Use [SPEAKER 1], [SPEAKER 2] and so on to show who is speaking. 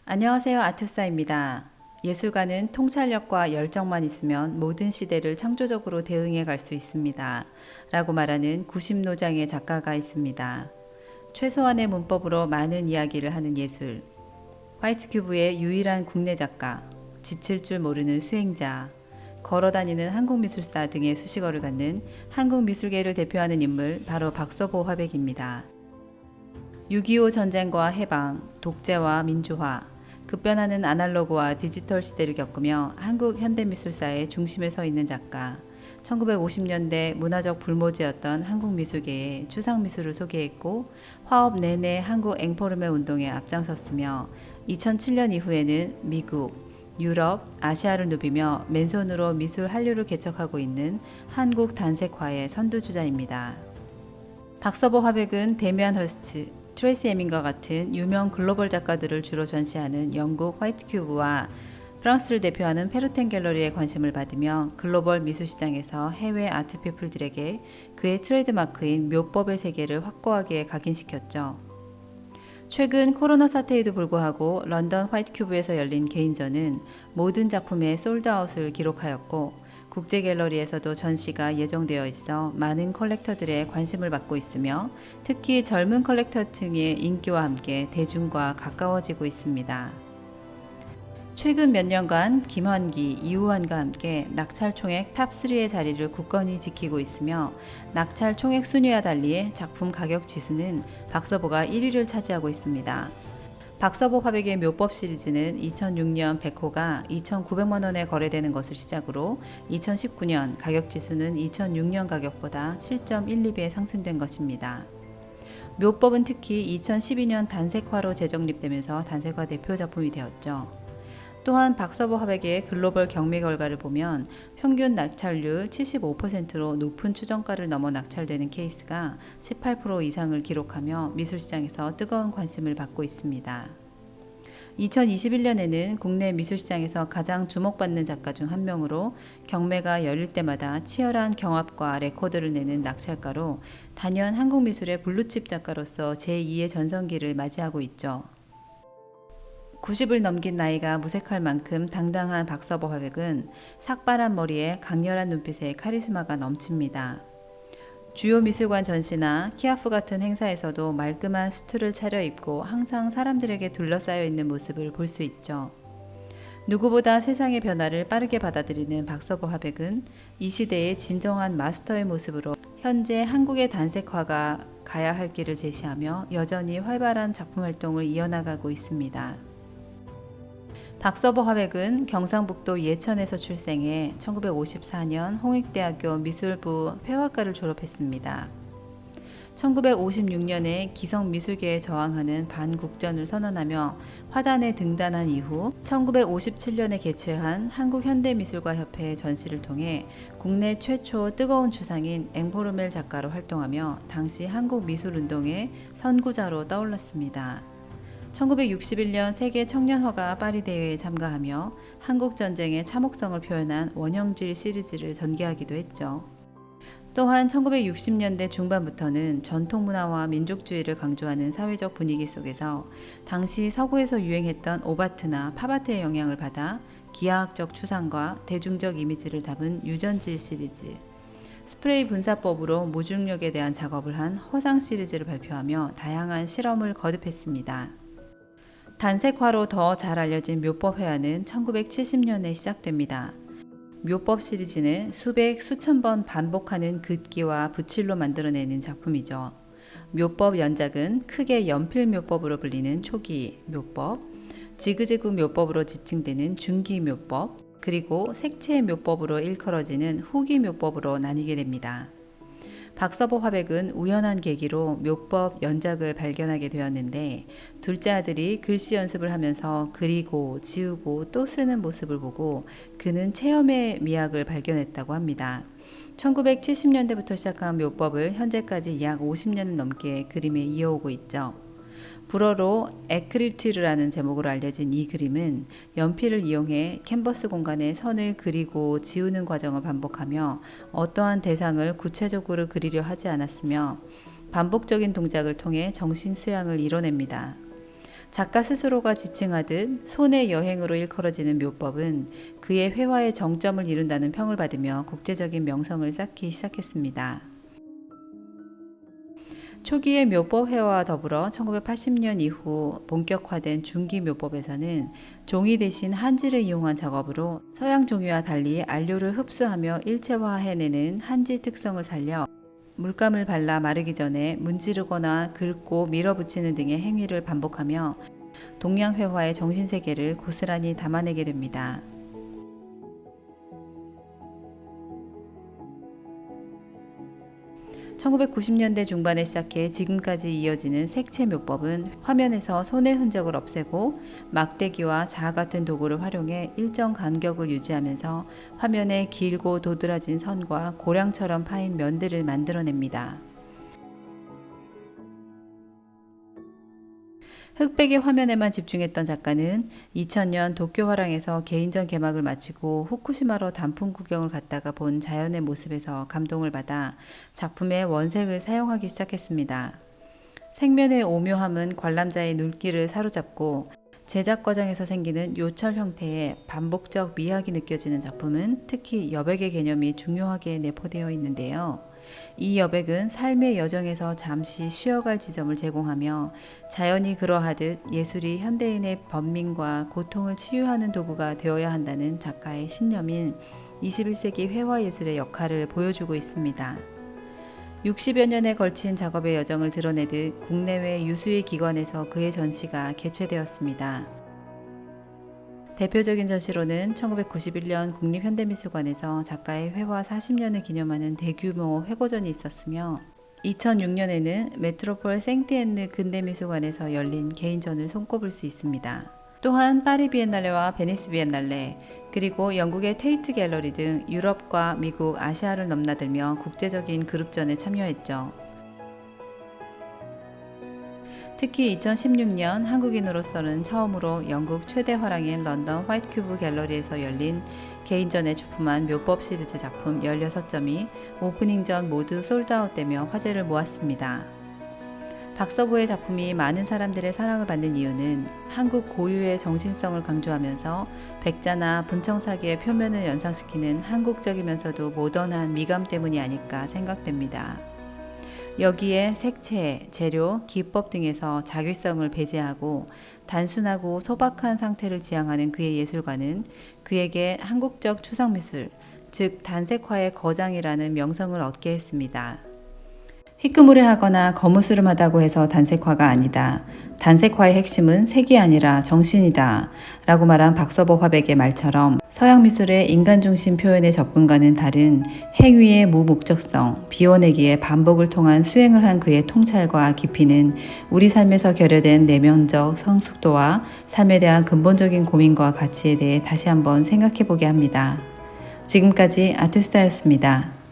[SPEAKER 1] 안녕하세요. 아투사입니다. 예술가는 통찰력과 열정만 있으면 모든 시대를 창조적으로 대응해 갈 수 있습니다. 라고 말하는 90노장의 작가가 있습니다. 최소한의 문법으로 많은 이야기를 하는 예술. 화이트 큐브의 유일한 국내 작가, 지칠 줄 모르는 수행자, 걸어다니는 한국미술사 등의 수식어를 갖는 한국미술계를 대표하는 인물 바로 박서보 화백입니다. 6.25 전쟁과 해방, 독재와 민주화, 급변하는 아날로그와 디지털 시대를 겪으며 한국 현대미술사의 중심에 서 있는 작가, 1950년대 문화적 불모지였던 한국 미술계의 추상미술을 소개했고 화업 내내 한국 앵포르메 운동에 앞장섰으며 2007년 이후에는 미국, 유럽, 아시아를 누비며 맨손으로 미술 한류를 개척하고 있는 한국 단색화의 선두주자입니다. 박서보 화백은 데미안 허스트, 트레이시 에민과 같은 유명 글로벌 작가들을 주로 전시하는 영국 화이트 큐브와 프랑스를 대표하는 페루텐 갤러리에 관심을 받으며 글로벌 미술시장에서 해외 아트피플들에게 그의 트레이드마크인 묘법의 세계를 확고하게 각인시켰죠. 최근 코로나 사태에도 불구하고 런던 화이트 큐브에서 열린 개인전은 모든 작품의 솔드아웃을 기록하였고 국제 갤러리에서도 전시가 예정되어 있어 많은 컬렉터들의 관심을 받고 있으며 특히 젊은 컬렉터층의 인기와 함께 대중과 가까워지고 있습니다. 최근 몇 년간 김환기, 이우환과 함께 낙찰 총액 탑3의 자리를 굳건히 지키고 있으며 낙찰 총액 순위와 달리 작품 가격 지수는 박서보가 1위를 차지하고 있습니다. 박서보 화백의 묘법 시리즈는 2006년 100호가 2,900만 원에 거래되는 것을 시작으로 2019년 가격 지수는 2006년 가격보다 7.12배 상승된 것입니다. 묘법은 특히 2012년 단색화로 재정립되면서 단색화 대표 작품이 되었죠. 또한 박서보 화백의 글로벌 경매 결과를 보면 평균 낙찰률 75%로 높은 추정가를 넘어 낙찰되는 케이스가 18% 이상을 기록하며 미술시장에서 뜨거운 관심을 받고 있습니다. 2021년에는 국내 미술시장에서 가장 주목받는 작가 중 한 명으로 경매가 열릴 때마다 치열한 경합과 레코드를 내는 낙찰가로 단연 한국미술의 블루칩 작가로서 제2의 전성기를 맞이하고 있죠. 90을 넘긴 나이가 무색할 만큼 당당한 박서보 화백은 삭발한 머리에 강렬한 눈빛에 카리스마가 넘칩니다. 주요 미술관 전시나 키아프 같은 행사에서도 말끔한 수트를 차려입고 항상 사람들에게 둘러싸여 있는 모습을 볼 수 있죠. 누구보다 세상의 변화를 빠르게 받아들이는 박서보 화백은 이 시대의 진정한 마스터의 모습으로 현재 한국의 단색화가 가야 할 길을 제시하며 여전히 활발한 작품 활동을 이어나가고 있습니다. 박서보 화백은 경상북도 예천에서 출생해 1954년 홍익대학교 미술부 회화과를 졸업했습니다. 1956년에 기성미술계에 저항하는 반국전을 선언하며 화단에 등단한 이후 1957년에 개최한 한국현대미술가협회 전시를 통해 국내 최초 뜨거운 추상인 앵포르멜 작가로 활동하며 당시 한국미술운동의 선구자로 떠올랐습니다. 1961년 세계 청년화가 파리 대회에 참가하며 한국전쟁의 참혹성을 표현한 원형질 시리즈를 전개하기도 했죠. 또한 1960년대 중반부터는 전통문화와 민족주의를 강조하는 사회적 분위기 속에서 당시 서구에서 유행했던 오바트나 팝아트의 영향을 받아 기하학적 추상과 대중적 이미지를 담은 유전질 시리즈, 스프레이 분사법으로 무중력에 대한 작업을 한 허상 시리즈를 발표하며 다양한 실험을 거듭했습니다. 단색화로 더 잘 알려진 묘법 회화는 1970년에 시작됩니다. 묘법 시리즈는 수백, 수천 번 반복하는 글귀와 붓질로 만들어내는 작품이죠. 묘법 연작은 크게 연필 묘법으로 불리는 초기 묘법, 지그재그 묘법으로 지칭되는 중기 묘법, 그리고 색채 묘법으로 일컬어지는 후기 묘법으로 나뉘게 됩니다. 박서보 화백은 우연한 계기로 묘법 연작을 발견하게 되었는데 둘째 아들이 글씨 연습을 하면서 그리고 지우고 또 쓰는 모습을 보고 그는 체험의 미학을 발견했다고 합니다. 1970년대부터 시작한 묘법을 현재까지 약 50년을 넘게 그림에 이어오고 있죠. 불어로 에크릴티르라는 제목으로 알려진 이 그림은 연필을 이용해 캔버스 공간에 선을 그리고 지우는 과정을 반복하며 어떠한 대상을 구체적으로 그리려 하지 않았으며 반복적인 동작을 통해 정신 수양을 이뤄냅니다. 작가 스스로가 지칭하듯 손의 여행으로 일컬어지는 묘법은 그의 회화의 정점을 이룬다는 평을 받으며 국제적인 명성을 쌓기 시작했습니다. 초기의 묘법 회화와 더불어 1980년 이후 본격화된 중기 묘법에서는 종이 대신 한지를 이용한 작업으로 서양 종이와 달리 안료를 흡수하며 일체화해내는 한지 특성을 살려 물감을 발라 마르기 전에 문지르거나 긁고 밀어붙이는 등의 행위를 반복하며 동양 회화의 정신세계를 고스란히 담아내게 됩니다. 1990년대 중반에 시작해 지금까지 이어지는 색채 묘법은 화면에서 손의 흔적을 없애고 막대기와 자 같은 도구를 활용해 일정 간격을 유지하면서 화면에 길고 도드라진 선과 고량처럼 파인 면들을 만들어냅니다. 흑백의 화면에만 집중했던 작가는 2000년 도쿄 화랑에서 개인전 개막을 마치고 후쿠시마로 단풍 구경을 갔다가 본 자연의 모습에서 감동을 받아 작품에 원색을 사용하기 시작했습니다. 색면의 오묘함은 관람자의 눈길을 사로잡고 제작 과정에서 생기는 요철 형태의 반복적 미학이 느껴지는 작품은 특히 여백의 개념이 중요하게 내포되어 있는데요. 이 여백은 삶의 여정에서 잠시 쉬어갈 지점을 제공하며 자연이 그러하듯 예술이 현대인의 번민과 고통을 치유하는 도구가 되어야 한다는 작가의 신념인 21세기 회화예술의 역할을 보여주고 있습니다. 60여 년에 걸친 작업의 여정을 드러내듯 국내외 유수의 기관에서 그의 전시가 개최되었습니다. 대표적인 전시로는 1991년 국립현대미술관에서 작가의 회화 40년을 기념하는 대규모 회고전이 있었으며 2006년에는 메트로폴 생티엔느 근대미술관에서 열린 개인전을 손꼽을 수 있습니다. 또한 파리 비엔날레와 베니스 비엔날레, 그리고 영국의 테이트 갤러리 등 유럽과 미국, 아시아를 넘나들며 국제적인 그룹전에 참여했죠. 특히 2016년 한국인으로서는 처음으로 영국 최대 화랑인 런던 화이트큐브 갤러리에서 열린 개인전에 주품한 묘법 시리즈 작품 16점이 오프닝전 모두 솔드아웃되며 화제를 모았습니다. 박서보의 작품이 많은 사람들의 사랑을 받는 이유는 한국 고유의 정신성을 강조하면서 백자나 분청사기의 표면을 연상시키는 한국적이면서도 모던한 미감 때문이 아닐까 생각됩니다. 여기에 색채, 재료, 기법 등에서 자율성을 배제하고 단순하고 소박한 상태를 지향하는 그의 예술관은 그에게 한국적 추상미술, 즉 단색화의 거장이라는 명성을 얻게 했습니다. 희끄무레하거나 거무스름하다고 해서 단색화가 아니다. 단색화의 핵심은 색이 아니라 정신이다. 라고 말한 박서보 화백의 말처럼 서양 미술의 인간 중심 표현의 접근과는 다른 행위의 무목적성, 비워내기의 반복을 통한 수행을 한 그의 통찰과 깊이는 우리 삶에서 결여된 내면적 성숙도와 삶에 대한 근본적인 고민과 가치에 대해 다시 한번 생각해 보게 합니다. 지금까지 아트수다였습니다.